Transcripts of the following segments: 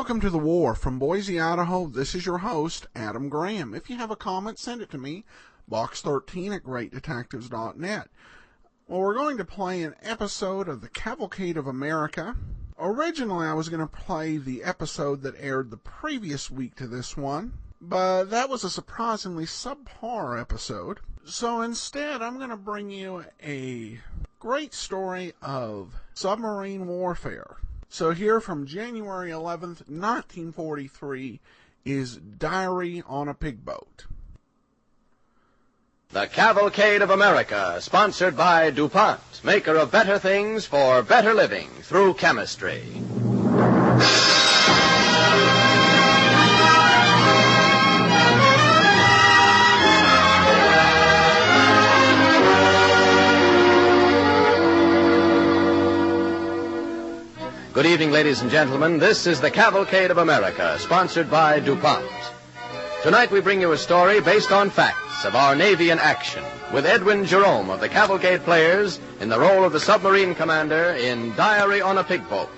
Welcome to the war. From Boise, Idaho, this is your host, Adam Graham. If you have a comment, send it to me, box13@greatdetectives.net. Well, we're going to play an episode of the Cavalcade of America. Originally, I was going to play the episode that aired the previous week to this one, but that was a surprisingly subpar episode. So instead, I'm going to bring you a great story of submarine warfare. So here from January 11th, 1943, is Diary on a Pig Boat. The Cavalcade of America, sponsored by DuPont, maker of better things for better living through chemistry. Good evening, ladies and gentlemen. This is the Cavalcade of America, sponsored by DuPont. Tonight we bring you a story based on facts of our Navy in action, with Edwin Jerome of the Cavalcade Players in the role of the submarine commander in Diary on a Pig Boat,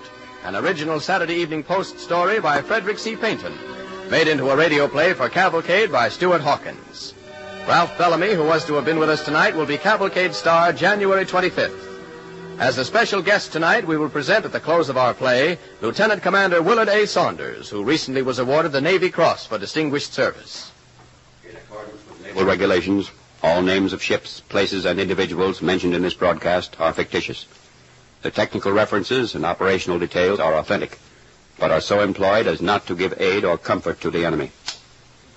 an original Saturday Evening Post story by Frederick C. Paynton, made into a radio play for Cavalcade by Stuart Hawkins. Ralph Bellamy, who was to have been with us tonight, will be Cavalcade star January 25th. As a special guest tonight, we will present at the close of our play Lieutenant Commander Willard A. Saunders, who recently was awarded the Navy Cross for distinguished service. In accordance with naval regulations, all names of ships, places, and individuals mentioned in this broadcast are fictitious. The technical references and operational details are authentic, but are so employed as not to give aid or comfort to the enemy.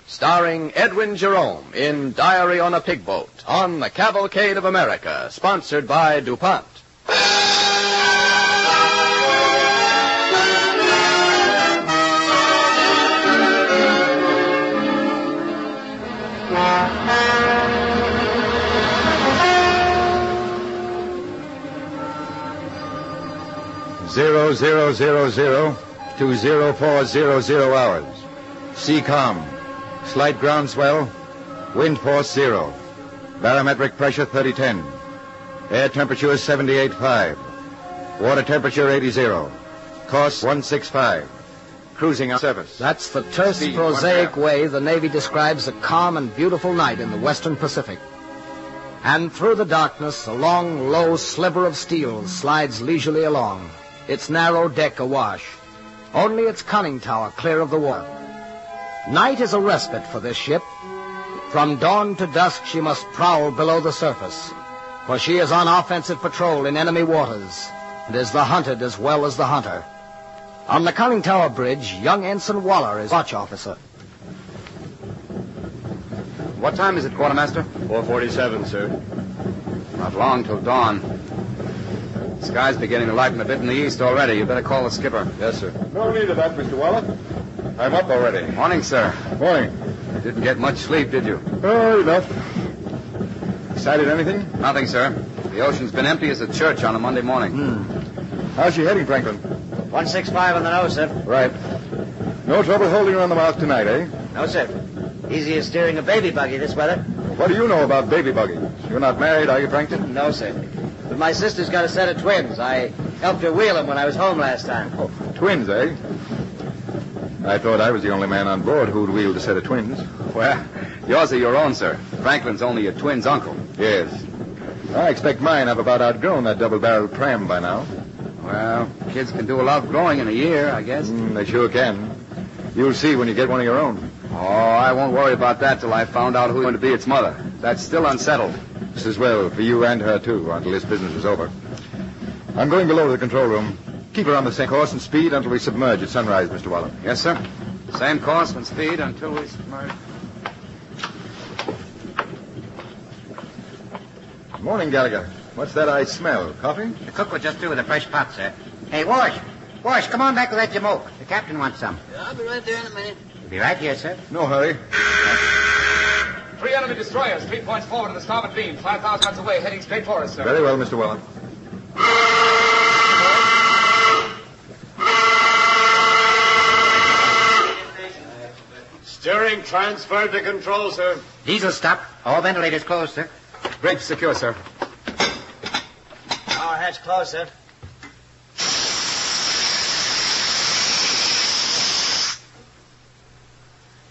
Starring Edwin Jerome in Diary on a Pig Boat on the Cavalcade of America, sponsored by DuPont. 0000 to 0400 hours. Sea calm. Slight ground swell. Wind force 0. Barometric pressure 3010. Air temperature 78.5. Water temperature 80. Course 165. Cruising on service. That's the terse, prosaic way the Navy describes a calm and beautiful night in the Western Pacific. And through the darkness, a long, low sliver of steel slides leisurely along, its narrow deck awash, only its conning tower clear of the water. Night is a respite for this ship. From dawn to dusk she must prowl below the surface, for she is on offensive patrol in enemy waters, and is the hunted as well as the hunter. On the conning tower bridge, young Ensign Waller is watch officer. What time is it, Quartermaster? 4:47, sir. Not long till dawn. The sky's beginning to lighten a bit in the east already. You better call the skipper. Yes, sir. No need of that, Mr. Waller. I'm up already. Morning, sir. Morning. You didn't get much sleep, did you? Oh, enough. Sighted anything? Nothing, sir. The ocean's been empty as a church on a Monday morning. How's she heading, Franklin? 165 on the nose, sir. Right. No trouble holding her on the mouth tonight, eh? No, sir. Easy as steering a baby buggy this weather. What do you know about baby buggies? You're not married, are you, Franklin? No, sir. But my sister's got a set of twins. I helped her wheel them when I was home last time. Oh, twins, eh? I thought I was the only man on board who'd wheeled a set of twins. Well, yours are your own, sir. Franklin's only your twin's uncle. Yes. I expect mine have about outgrown that double-barreled pram by now. Well, kids can do a lot of growing in a year, I guess. They sure can. You'll see when you get one of your own. Oh, I won't worry about that till I found out who's going to be its mother. That's still unsettled. Just as well for you and her, too, until this business is over. I'm going below to the control room. Keep her on the same course and speed until we submerge at sunrise, Mr. Waller. Yes, sir. Same course and speed until we submerge. Morning, Gallagher. What's that I smell? Coffee? The cook was just through with a fresh pot, sir. Hey, Wash, come on back with that jamoke. The captain wants some. Yeah, I'll be right there in a minute. You'll be right here, sir. No hurry. 3 enemy destroyers, 3 points forward to the starboard beam, 5,000 knots away, heading straight for us, sir. Very well, Mr. Waller. Steering transferred to control, sir. Diesel stop. All ventilators closed, sir. Bridge secure, sir. Power hatch closed, sir.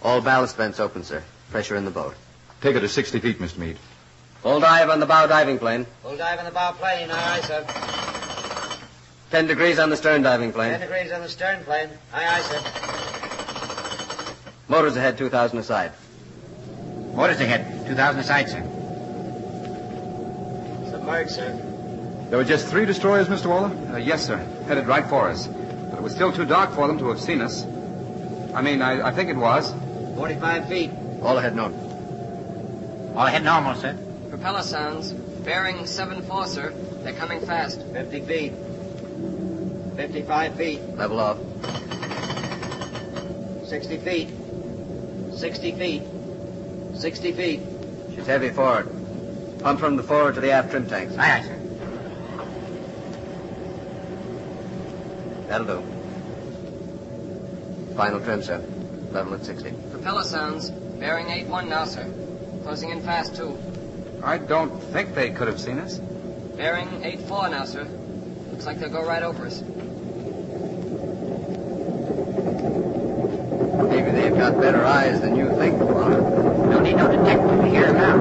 All ballast vents open, sir. Pressure in the boat. Take it to 60 feet, Mr. Meade. Full dive on the bow diving plane. Full dive on the bow plane. Aye, aye, sir. 10 degrees on the stern diving 10 plane. degrees on the stern plane. Aye, aye, sir. Motors ahead, 2,000 aside. Motors ahead. 2,000 aside, sir. Submerged, sir. There were just 3 destroyers, Mr. Waller? Yes, sir. Headed right for us. But it was still too dark for them to have seen us. I think it was. 45 feet. All ahead north. All ahead normal, sir. Propeller sounds. Bearing 7-4, sir. They're coming fast. 50 feet. 55 feet. Level off. 60 feet. 60 feet. 60 feet. She's heavy forward. Pump from the forward to the aft trim tanks. Aye, aye, sir. That'll do. Final trim, sir. Level at 60. Propeller sounds. Bearing 8-1 now, sir. Closing in fast, too. I don't think they could have seen us. Bearing 8-4 now, sir. Looks like they'll go right over us. Maybe they've got better eyes than you think, Waller. Don't need no detective to hear him now.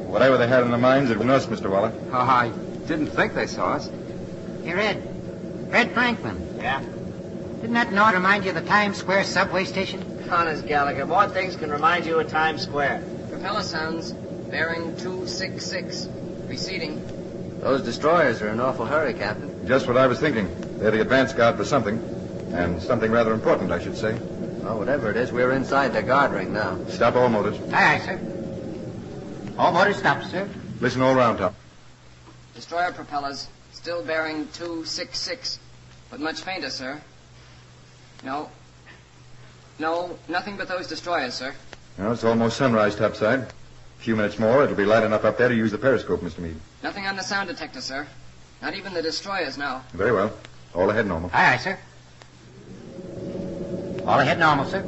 Whatever they had in their minds, it was us, Mr. Waller. I didn't think they saw us. Hey, Red. Red Franklin. Yeah? Didn't that note remind you of the Times Square subway station? Honest, Gallagher, what things can remind you of Times Square? Propeller sounds. Bearing 266. Receding. Those destroyers are in an awful hurry, Captain. Just what I was thinking. They're the advance guard for something. And something rather important, I should say. Well, whatever it is, we're inside their guard ring now. Stop all motors. Aye, aye, sir. All motors stopped, sir. Listen all round, Tom. Destroyer propellers. Still bearing 266. But much fainter, sir. No, nothing but those destroyers, sir. Well, it's almost sunrise topside. A few minutes more, it'll be light enough up there to use the periscope, Mr. Meade. Nothing on the sound detector, sir. Not even the destroyers now. Very well. All ahead normal. Aye, aye, sir. All ahead normal, sir.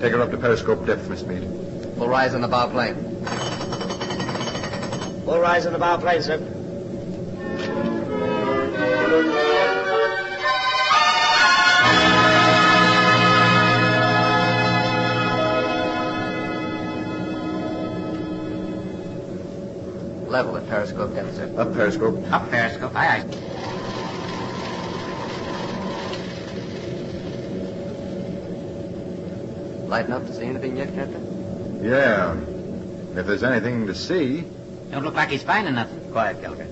Take her up to periscope depth, Mr. Meade. Full rise on the bow plane. Full rise on the bow plane, sir. Level at periscope depth, sir. Up periscope. Up periscope. Aye, aye. Light enough to see anything yet, Captain? Yeah. If there's anything to see. Don't look like he's finding nothing. Quiet, Gallagher.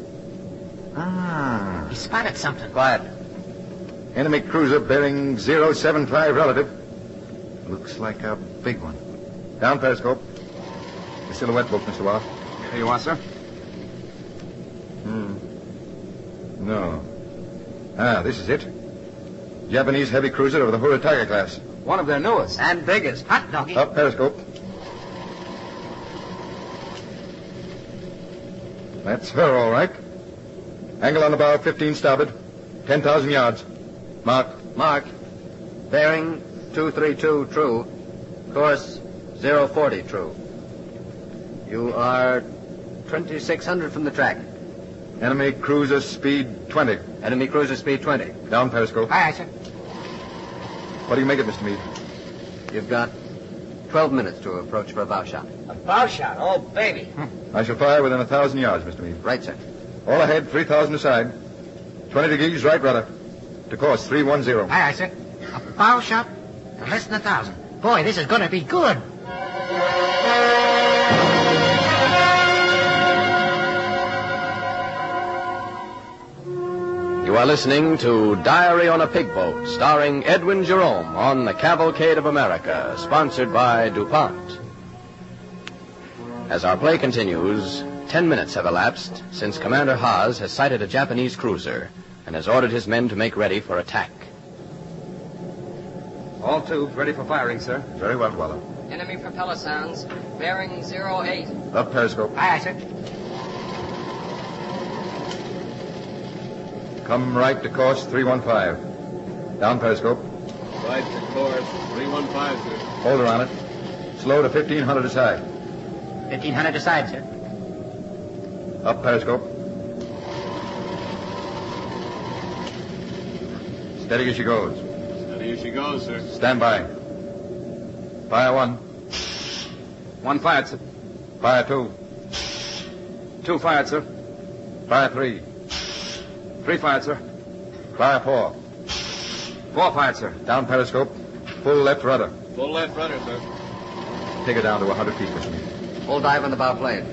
Ah. He spotted something. Quiet. Enemy cruiser bearing 075 relative. Looks like a big one. Down periscope. The silhouette book, Mr. Waller. Here you are, sir. No. Ah, this is it. Japanese heavy cruiser of the Hura Tiger class. One of their newest. And biggest. Hot doggy. Up periscope. That's her, all right. Angle on the bow, 15 starboard. 10,000 yards. Mark. Mark. Bearing 232 true. Course 040 true. You are 2,600 from the track. Enemy cruiser speed 20. Enemy cruiser speed 20. Down periscope. Aye, aye, sir. What do you make it, Mr. Meade? You've got 12 minutes to approach for a bow shot. A bow shot. Oh, baby. I shall fire within 1,000 yards, Mr. Meade. Right, sir. All ahead, 3,000 aside. 20 degrees right rudder. To course 310. Aye, aye, sir. A bow shot for less than 1,000. Boy, this is going to be good. You are listening to Diary on a Pig Boat, starring Edwin Jerome on the Cavalcade of America, sponsored by DuPont. As our play continues, 10 minutes have elapsed since Commander Haas has sighted a Japanese cruiser and has ordered his men to make ready for attack. All tubes ready for firing, sir. Very well, Waller. Enemy propeller sounds. Bearing 08. Up periscope. Aye, aye, sir. Come right to course 315. Down periscope. Right to course 315, sir. Hold her on it. Slow to 1,500 aside. 1,500 aside, sir. Up periscope. Steady as she goes. Steady as she goes, sir. Stand by. Fire 1. 1 fired, sir. Fire 2. 2 fired, sir. Fire 3. 3 fired, sir. Fire 4. 4 fired, sir. Down periscope. Full left rudder. Full left rudder, sir. Take her down to 100 feet, Mr. Meade. Full dive on the bow plane.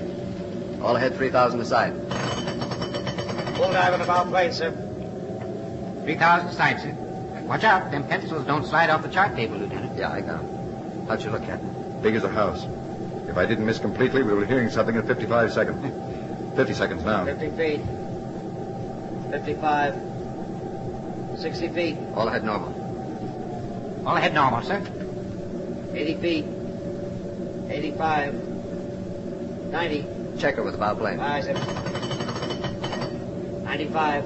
All ahead 3,000 aside. Full dive on the bow plane, sir. 3,000 aside, sir. Watch out. Them pencils don't slide off the chart table, Lieutenant. Yeah, I got 'em. How'd you look, Captain? Big as a house. If I didn't miss completely, we were hearing something at 55 seconds. 50 seconds now. 50 feet. 55. 60 feet. All ahead normal. All ahead normal, sir. 80 feet. 85. 90. Check her with the bow plane. Aye, sir. 95.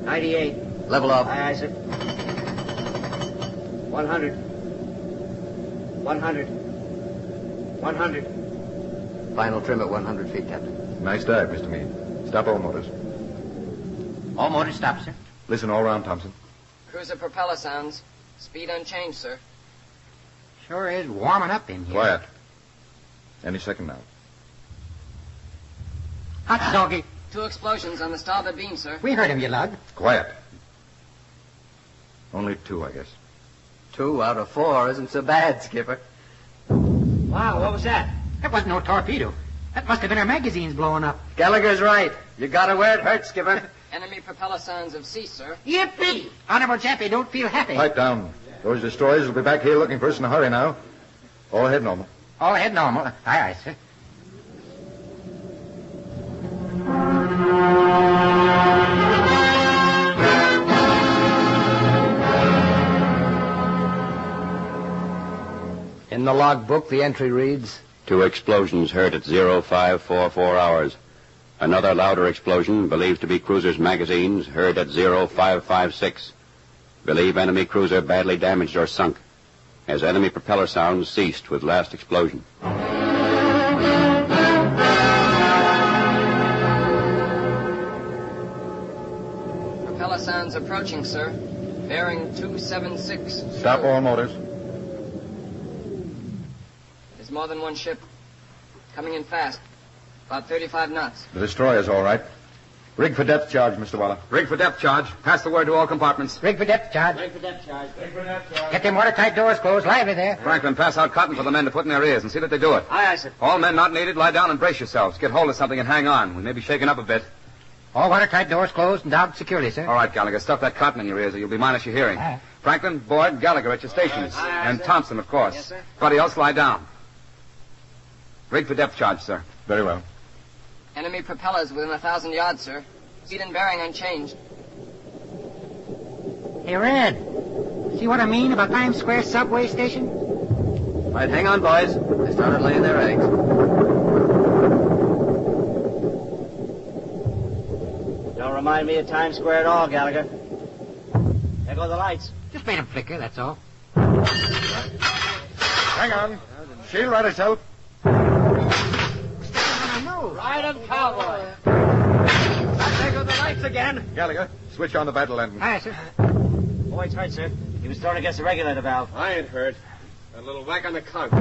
98. Level off. Aye, sir. 100. 100. 100. Final trim at 100 feet, Captain. Nice dive, Mr. Meade. Stop all motors. All motors stop, sir. Listen all round, Thompson. Cruiser propeller sounds. Speed unchanged, sir. Sure is warming up in here. Quiet. Any second now. Hot doggy. 2 explosions on the starboard beam, sir. We heard him, you lug. Quiet. Only 2, I guess. 2 out of 4 isn't so bad, Skipper. Wow, what was that? That wasn't no torpedo. That must have been our magazines blowing up. Gallagher's right. You got her where it hurts, Skipper. Enemy propeller sounds have ceased, sir. Yippee! Honorable Chappie, don't feel happy. Pipe down. Those destroyers will be back here looking for us in a hurry now. All ahead normal. All ahead normal. Aye, aye, sir. In the logbook, the entry reads, 2 explosions heard at 0544 hours. Another louder explosion, believed to be cruiser's magazines, heard at 0556. Believe enemy cruiser badly damaged or sunk, as enemy propeller sounds ceased with last explosion. Propeller sounds approaching, sir. Bearing 276. Stop all motors. There's more than one ship. Coming in fast. About 35 knots. The destroyer's all right. Rig for depth charge, Mr. Waller. Rig for depth charge. Pass the word to all compartments. Rig for depth charge. Rig for depth charge. Rig for depth charge. Get them watertight doors closed. Lively there. Franklin, pass out cotton for the men to put in their ears and see that they do it. Aye, aye, sir. All men not needed, lie down and brace yourselves. Get hold of something and hang on. We may be shaken up a bit. All watertight doors closed and dogged securely, sir. All right, Gallagher, stuff that cotton in your ears or you'll be minus your hearing. Aye. Franklin, Boyd, Gallagher at your stations. Aye, aye, And sir. Thompson, of course. Yes, sir. Everybody else lie down. Rig for depth charge, sir. Very well. Enemy propellers within 1,000 yards, sir. Speed and bearing unchanged. Hey, Red. See what I mean about Times Square subway station? Right, hang on, boys. They started laying their eggs. Don't remind me of Times Square at all, Gallagher. There go the lights. Just made them flicker, that's all. Hang on. She'll right herself. Ride 'em, cowboy. There go the lights again. Gallagher, switch on the battle engine. Aye, sir. Boyd's hurt, sir. He was thrown against the regulator valve. I ain't hurt. A little whack on the conch.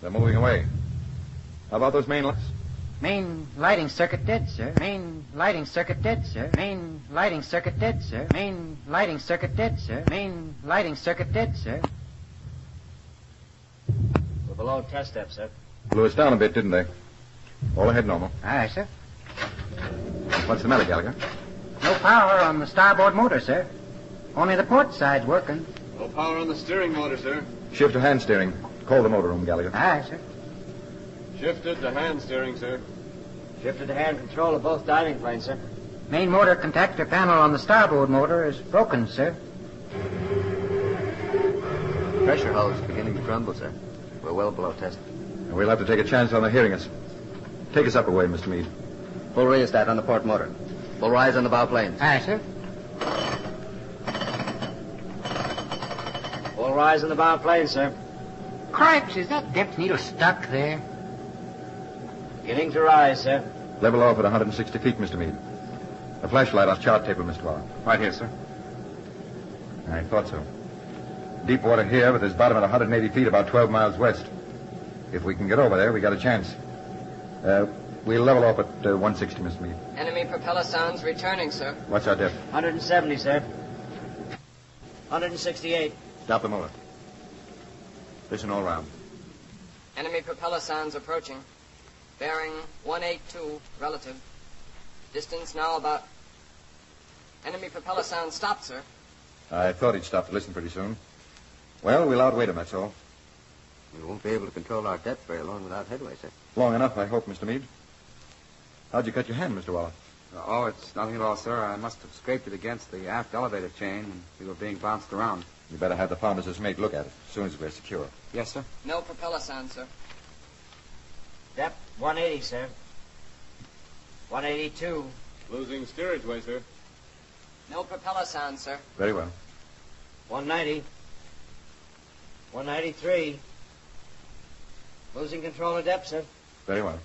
They're moving away. How about those main lights? Main lighting circuit dead, sir. Main lighting circuit dead, sir. Main lighting circuit dead, sir. Main lighting circuit dead, sir. Main lighting circuit dead, sir. We're below test step, sir. Blew us down a bit, didn't they? All ahead normal. Aye, sir. What's the matter, Gallagher? No power on the starboard motor, sir. Only the port side's working. No power on the steering motor, sir. Shift to hand steering. Call the motor room, Gallagher. Aye, sir. Shifted to hand steering, sir. Shifted to hand control of both diving planes, sir. Main motor contactor panel on the starboard motor is broken, sir. Pressure hose beginning to crumble, sir. We're well below test. And we'll have to take a chance on their hearing us. Take us up away, Mr. Meade. Full rheostat on the port motor. Full rise on the bow planes. Aye, sir. Full rise on the bow plane, sir. Cripes, is that depth needle stuck there? Beginning to rise, sir. Level off at 160 feet, Mr. Meade. A flashlight on chart table, Mr. Waller. Right here, sir. I thought so. Deep water here, but there's bottom at 180 feet, about 12 miles west. If we can get over there, we got a chance. We'll level off at 160, Mr. Meade. Enemy propeller sounds returning, sir. What's our depth? 170, sir. 168. Stop the motor. Listen all round. Enemy propeller sounds approaching. Bearing 182 relative. Distance now about... Enemy propeller sounds stopped, sir. I thought he'd stop to listen pretty soon. Well, we'll outweight him, that's all. We won't be able to control our depth very long without headway, sir. Long enough, I hope, Mr. Meade. How'd you cut your hand, Mr. Waller? Oh, it's nothing at all, sir. I must have scraped it against the aft elevator chain, and we were being bounced around. You better have the pharmacist's mate look at it as soon as we're secure. Yes, sir. No propeller sounds, sir. Depth 180, sir. 182. Losing steerage way, sir. No propeller sounds, sir. Very well. 190. 193. Losing control of depth, sir. Very well.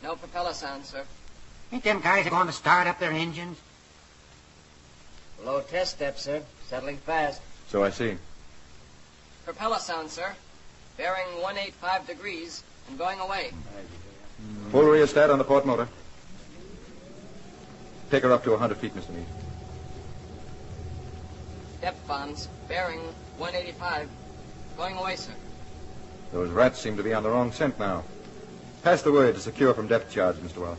No propeller sounds, sir. Think them guys are going to start up their engines? Below test depth, sir. Settling fast. So I see. Propeller sounds, sir. Bearing 185 degrees and going away. Full rheostat on the port motor. Take her up to 100 feet, Mr. Meade. Depth bombs. Bearing 185. Going away, sir. Those rats seem to be on the wrong scent now. Pass the word to secure from depth charge, Mr. Waller.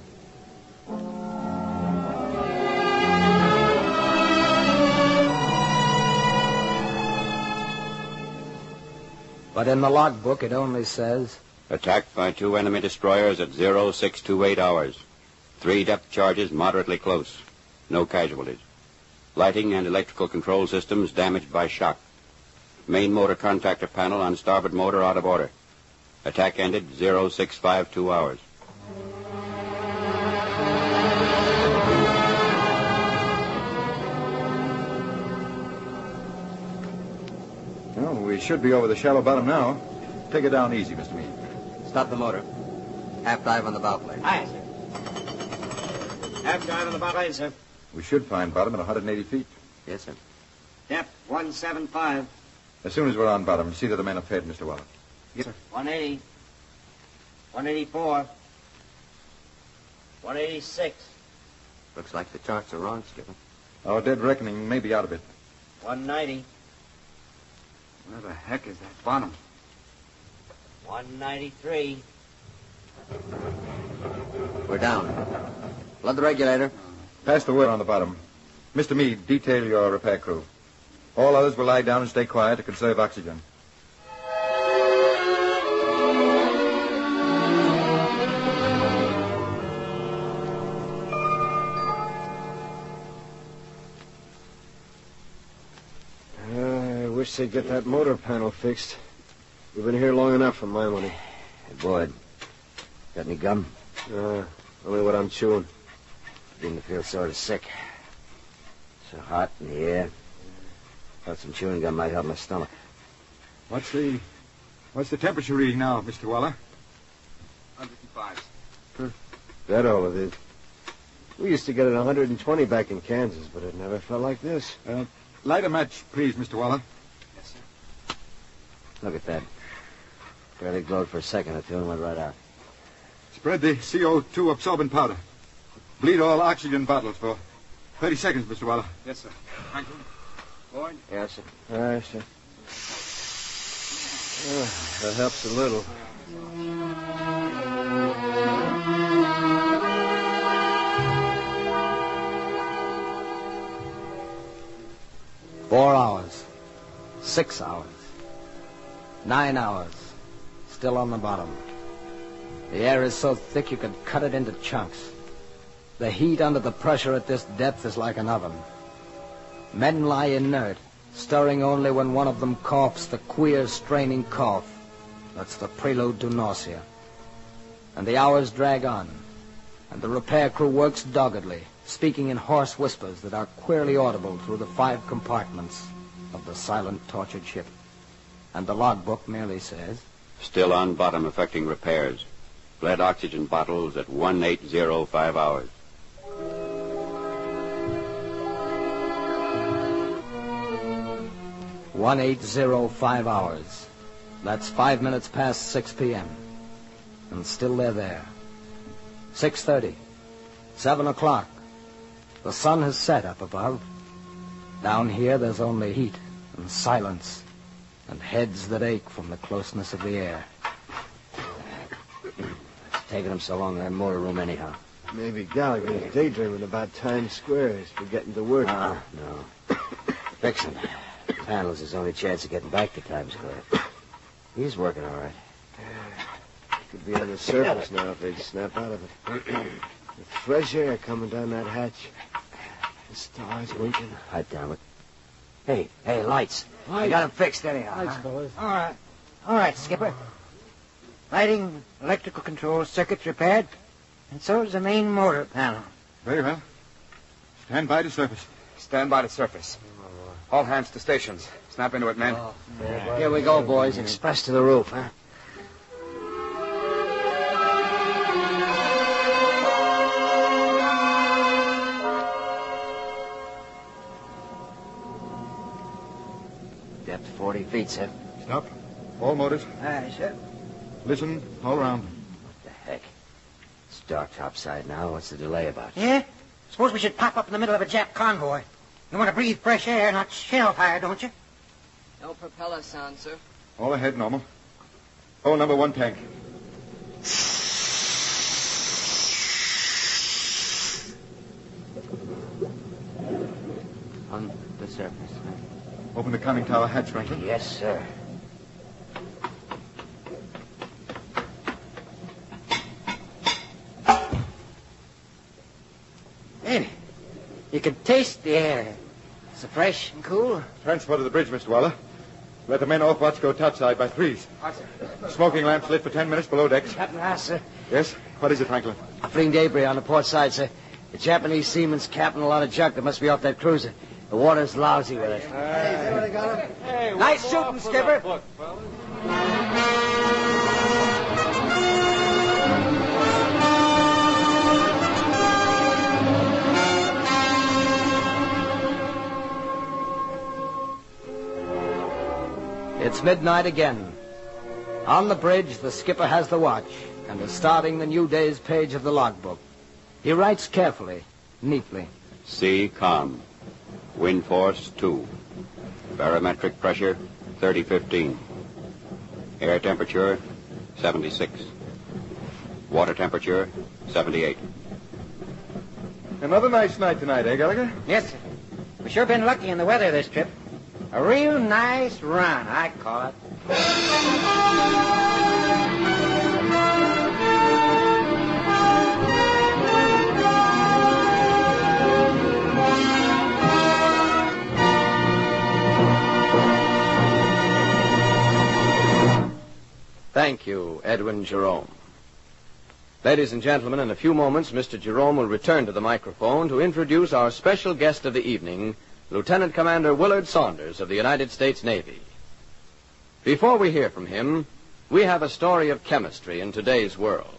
But in the logbook, it only says... Attacked by 2 enemy destroyers at 0628 hours. 3 depth charges moderately close. No casualties. Lighting and electrical control systems damaged by shock. Main motor contactor panel on starboard motor out of order. Attack ended 0652 hours. Well, we should be over the shallow bottom now. Take it down easy, Mr. Meade. Stop the motor. Half dive on the bow plate. Aye, sir. Half dive on the bow plate, sir. We should find bottom at 180 feet. Yes, sir. Depth 175. As soon as we're on bottom, see that the men are fed, Mr. Waller. Yes, sir. 180. 184. 186. Looks like the charts are wrong, Skipper. Our dead reckoning may be out of it. 190. Where the heck is that bottom? 193. We're down. Flood the regulator. Pass the word on the bottom. Mr. Meade, detail your repair crew. All others will lie down and stay quiet to conserve oxygen. I wish they'd get that motor panel fixed. We've been here long enough for my money. Hey, Boyd. Got any gum? Only what I'm chewing. Beginning to feel sort of sick. So hot in the air. Thought some chewing gum might help my stomach. What's the temperature reading now, Mr. Waller? 105. That all it is. We used to get it 120 back in Kansas, but it never felt like this. Light a match, please, Mr. Waller. Yes, sir. Look at that. Barely glowed for a second or two and went right out. Spread the CO2 absorbent powder. Bleed all oxygen bottles for 30 seconds, Mr. Waller. Yes, sir. Franklin. Boyd. Yes, sir. All right, sir. That helps a little. Four hours. 6 hours. 9 hours. Still on the bottom. The air is so thick you could cut it into chunks. The heat under the pressure at this depth is like an oven. Men lie inert, stirring only when one of them coughs the queer, straining cough. That's the prelude to nausea. And the hours drag on, and the repair crew works doggedly, speaking in hoarse whispers that are queerly audible through the 5 compartments of the silent, tortured ship. And the logbook merely says, Still on bottom affecting repairs. Lead oxygen bottles at 1805 hours. 1805 hours. That's 5 minutes past 6 p.m. And still they're there. 6:30. 7 o'clock. The sun has set up above. Down here there's only heat and silence and heads that ache from the closeness of the air. It's taking them so long in that motor room anyhow. Maybe Gallagher's daydreaming about Times Square. He's forgetting to work. No. Fixing the panel's his only chance of getting back to Times Square. He's working all right. Could be on the surface now if they'd snap out of it. The fresh air coming down that hatch. The stars winking. Pipe down, look. Hey, lights. I got them fixed anyhow. Lights, fellas. All right, Skipper. Lighting, electrical control circuits repaired, and so is the main motor panel. Very well. Stand by to surface. Stand by to surface. All hands to stations. Snap into it, men. Here we go, boys. Express to the roof, huh? Depth 40 feet, sir. Stop. All motors. Aye, sir. Listen all around. What the heck? It's dark topside now. What's the delay about? Yeah? Suppose we should pop up in the middle of a Jap convoy. You want to breathe fresh air, not shell fire, don't you? No propeller sound, sir. All ahead, normal. Oh, number 1 tank. On the surface. Open the conning tower hatch, Franklin. Yes, sir. Hey, you can taste the air. It's so fresh and cool. Transport to the bridge, Mr. Waller. Let the men off watch go topside by 3s. Smoking lamps lit for 10 minutes below decks. Captain Haas, sir. Yes? What is it, Franklin? Fleeing debris on the port side, sir. The Japanese seaman's capping a lot of junk that must be off that cruiser. The water's lousy with it. Nice shooting, Skipper. It's midnight again. On the bridge, the skipper has the watch and is starting the new day's page of the logbook. He writes carefully, neatly. Sea calm. Wind force 2. Barometric pressure 3015. Air temperature 76. Water temperature 78. Another nice night tonight, eh, Gallagher? Yes, sir. We've sure been lucky in the weather this trip. A real nice run, I call it. Thank you, Edwin Jerome. Ladies and gentlemen, in a few moments, Mr. Jerome will return to the microphone to introduce our special guest of the evening, Lieutenant Commander Willard Saunders of the United States Navy. Before we hear from him, we have a story of chemistry in today's world.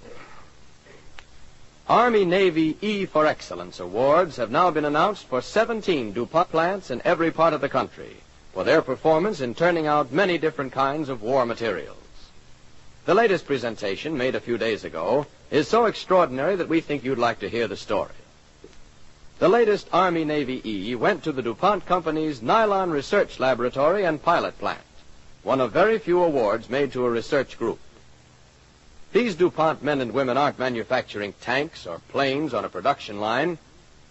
Army-Navy E for Excellence awards have now been announced for 17 DuPont plants in every part of the country for their performance in turning out many different kinds of war materials. The latest presentation, made a few days ago, is so extraordinary that we think you'd like to hear the story. The latest Army-Navy E went to the DuPont Company's Nylon Research Laboratory and Pilot Plant, one of very few awards made to a research group. These DuPont men and women aren't manufacturing tanks or planes on a production line.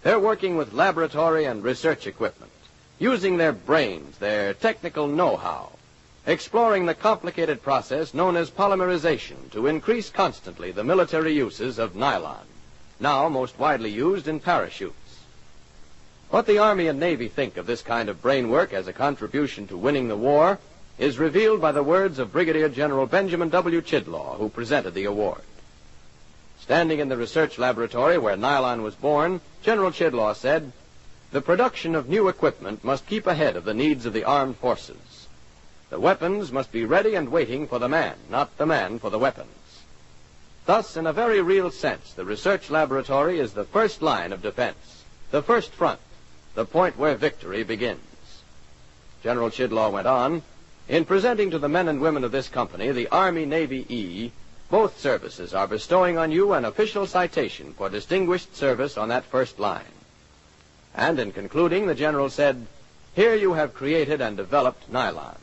They're working with laboratory and research equipment, using their brains, their technical know-how, exploring the complicated process known as polymerization to increase constantly the military uses of nylon, now most widely used in parachutes. What the Army and Navy think of this kind of brain work as a contribution to winning the war is revealed by the words of Brigadier General Benjamin W. Chidlaw, who presented the award. Standing in the research laboratory where nylon was born, General Chidlaw said, "The production of new equipment must keep ahead of the needs of the armed forces. The weapons must be ready and waiting for the man, not the man for the weapons. Thus, in a very real sense, the research laboratory is the first line of defense, the first front, the point where victory begins." General Chidlaw went on, in presenting to the men and women of this company the Army-Navy E, both services are bestowing on you an official citation for distinguished service on that first line. And in concluding, the General said, here you have created and developed nylon.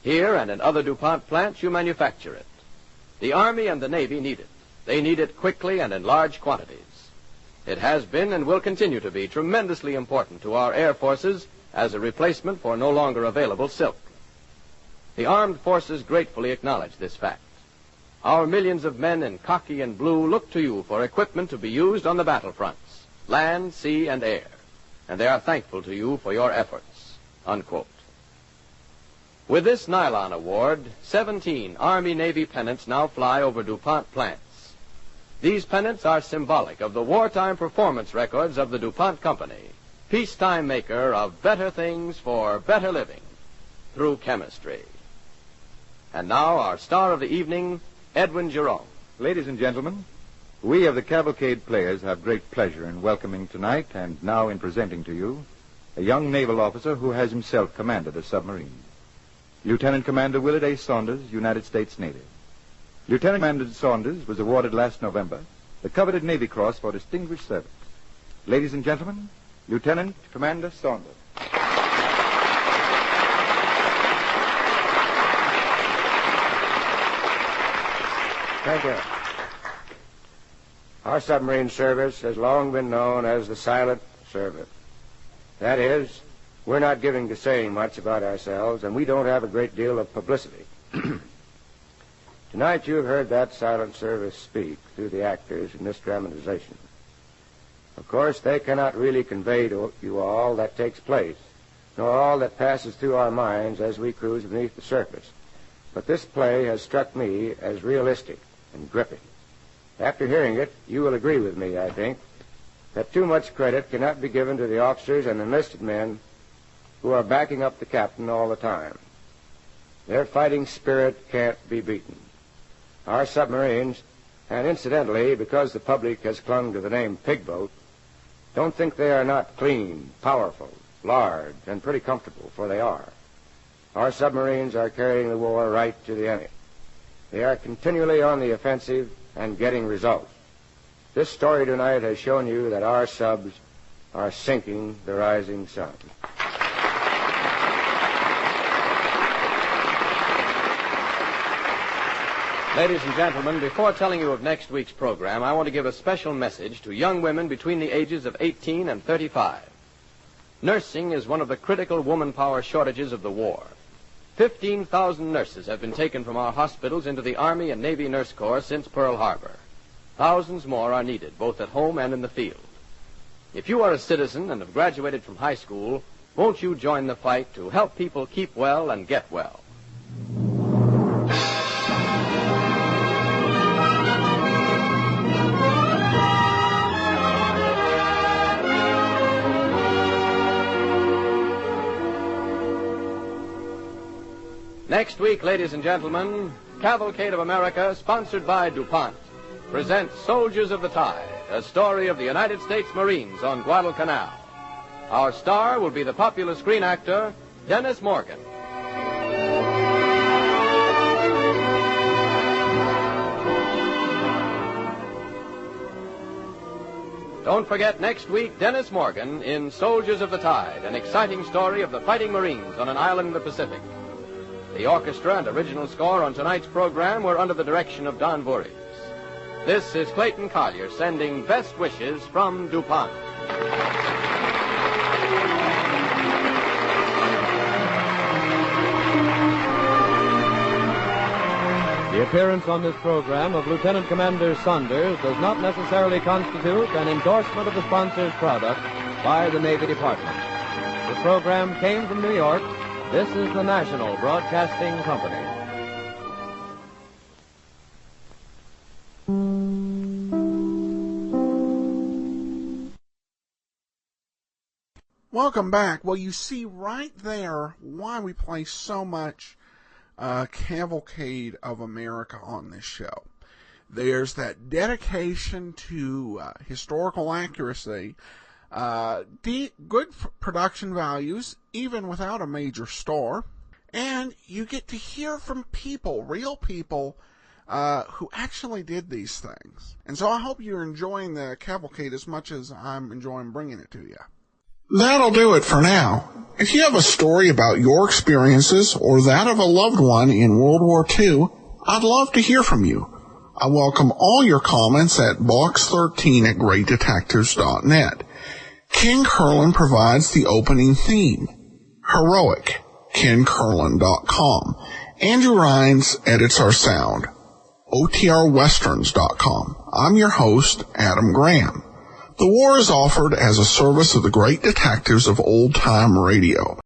Here and in other DuPont plants you manufacture it. The Army and the Navy need it. They need it quickly and in large quantities. It has been and will continue to be tremendously important to our air forces as a replacement for no longer available silk. The armed forces gratefully acknowledge this fact. Our millions of men in khaki and blue look to you for equipment to be used on the battlefronts, land, sea, and air, and they are thankful to you for your efforts." Unquote. With this nylon award, 17 Army-Navy pennants now fly over DuPont plants. These pennants are symbolic of the wartime performance records of the DuPont Company, peacetime maker of better things for better living through chemistry. And now our star of the evening, Edwin Jerome. Ladies and gentlemen, we of the Cavalcade Players have great pleasure in welcoming tonight and now in presenting to you a young naval officer who has himself commanded a submarine. Lieutenant Commander Willard A. Saunders, United States Navy. Lieutenant Commander Saunders was awarded last November the coveted Navy Cross for distinguished service. Ladies and gentlemen, Lieutenant Commander Saunders. Thank you. Our submarine service has long been known as the silent service. That is, we're not given to saying much about ourselves, and we don't have a great deal of publicity. Tonight you have heard that silent service speak through the actors in this dramatization. Of course, they cannot really convey to you all that takes place, nor all that passes through our minds as we cruise beneath the surface. But this play has struck me as realistic and gripping. After hearing it, you will agree with me, I think, that too much credit cannot be given to the officers and enlisted men who are backing up the captain all the time. Their fighting spirit can't be beaten. Our submarines, and incidentally, because the public has clung to the name pigboat, don't think they are not clean, powerful, large, and pretty comfortable, for they are. Our submarines are carrying the war right to the enemy. They are continually on the offensive and getting results. This story tonight has shown you that our subs are sinking the rising sun. Ladies and gentlemen, before telling you of next week's program, I want to give a special message to young women between the ages of 18 and 35. Nursing is one of the critical woman power shortages of the war. 15,000 nurses have been taken from our hospitals into the Army and Navy Nurse Corps since Pearl Harbor. Thousands more are needed, both at home and in the field. If you are a citizen and have graduated from high school, won't you join the fight to help people keep well and get well? Next week, ladies and gentlemen, Cavalcade of America, sponsored by DuPont, presents Soldiers of the Tide, a story of the United States Marines on Guadalcanal. Our star will be the popular screen actor, Dennis Morgan. Don't forget next week, Dennis Morgan in Soldiers of the Tide, an exciting story of the fighting Marines on an island in the Pacific. The orchestra and original score on tonight's program were under the direction of Don Voorhees. This is Clayton Collier sending best wishes from DuPont. The appearance on this program of Lieutenant Commander Saunders does not necessarily constitute an endorsement of the sponsor's product by the Navy Department. This program came from New York. This is the National Broadcasting Company. Welcome back. Well, you see right there why we play so much Cavalcade of America on this show. There's that dedication to historical accuracy, good production values, even without a major star. And you get to hear from people, real people, who actually did these things. And so I hope you're enjoying the Cavalcade as much as I'm enjoying bringing it to you. That'll do it for now. If you have a story about your experiences or that of a loved one in World War II, I'd love to hear from you. I welcome all your comments at box13@greatdetectives.net. Ken Curlin provides the opening theme. Heroic, KenCurlin.com. Andrew Rhines edits our sound. OTRWesterns.com. I'm your host, Adam Graham. The war is offered as a service of the great detectives of old-time radio.